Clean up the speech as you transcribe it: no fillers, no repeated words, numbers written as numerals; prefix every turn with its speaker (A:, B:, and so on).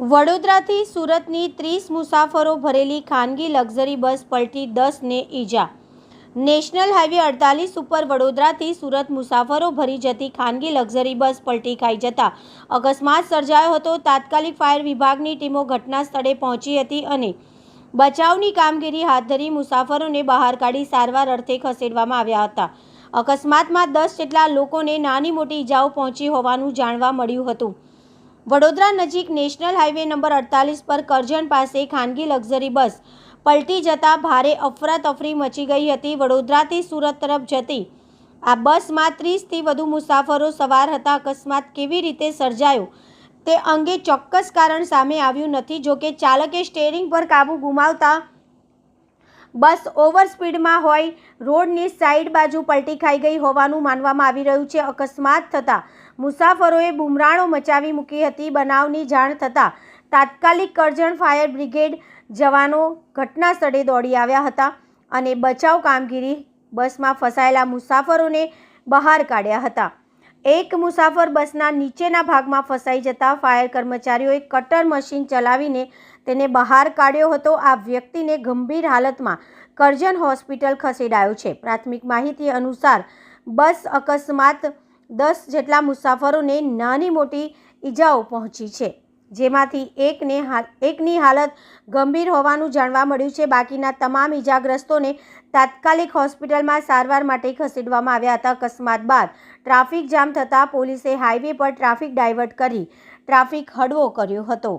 A: વડોદરાથી સુરતની 30 મુસાફરો ભરેલી ખાનગી લક્ઝરી બસ પલટી 10ને ઈજા। નેશનલ હાઈવે 48 ઉપર વડોદરાથી સુરત મુસાફરો ભરી જતી ખાનગી લક્ઝરી બસ પલટી ખાઈ જતા અકસ્માત સર્જાયો હતો। તાત્કાલિક ફાયર વિભાગની ટીમો ઘટના સ્થળે પહોંચી હતી અને બચાવની કામગીરી હાથ ધરી મુસાફરોને બહાર કાઢી સારવાર અર્થે ખસેડવામાં આવ્યા હતા। અકસ્માતમાં 10 જેટલા લોકોને નાની મોટી ઈજાઓ પહોંચી હોવાનું જાણવા મળ્યું હતું। વડોદરા નજીક નેશનલ હાઈવે નંબર 48 પર કરજણ પાસે ખાનગી લક્ઝરી બસ પલટી જતા ભારે અફરાતફરી મચી ગઈ હતી। વડોદરાથી સુરત તરફ જતી આ બસમાં 30થી વધુ મુસાફરો સવાર હતા। અકસ્માત કેવી રીતે સર્જાયો તે અંગે ચોક્કસ કારણ સામે આવ્યું નથી। જોકે ચાલકે સ્ટીયરિંગ પર કાબુ ગુમાવતા બસ ઓવર સ્પીડમાં હોઈ રોડની સાઈડ બાજુ પલટી ખાઈ ગઈ હોવાનું માનવામાં આવી રહ્યું છે। અકસ્માત થતાં મુસાફરોએ બુમરાણો મચાવી મૂકી હતી। બનાવની જાણ થતાં તાત્કાલિક કરજણ ફાયર બ્રિગેડ જવાનો ઘટના સ્થળે દોડી આવ્યા હતા અને બચાવ કામગીરી બસમાં ફસાયેલા મુસાફરોને બહાર કાઢ્યા હતા। એક મુસાફર બસના નીચેના ભાગમાં ફસાઈ જતા ફાયર કર્મચારીઓએ કટર મશીન ચલાવીને તેને બહાર કાઢ્યો હતો। આ વ્યક્તિને ગંભીર હાલતમાં કરજણ હોસ્પિટલ ખસેડાયો છે। પ્રાથમિક માહિતી અનુસાર બસ અકસ્માત 10 જેટલા મુસાફરોને નાની મોટી ઈજાઓ પહોંચી છે, જેમાંથી એકની હાલત ગંભીર હોવાનું જાણવા મળ્યું છે। બાકીના તમામ ઈજાગ્રસ્તોને તાત્કાલિક હોસ્પિટલમાં સારવાર માટે ખસેડવામાં આવ્યા હતા। અકસ્માત બાદ ટ્રાફિક જામ થતાં પોલીસે હાઈવે પર ટ્રાફિક ડાયવર્ટ કરી ટ્રાફિક હળવો કર્યો હતો।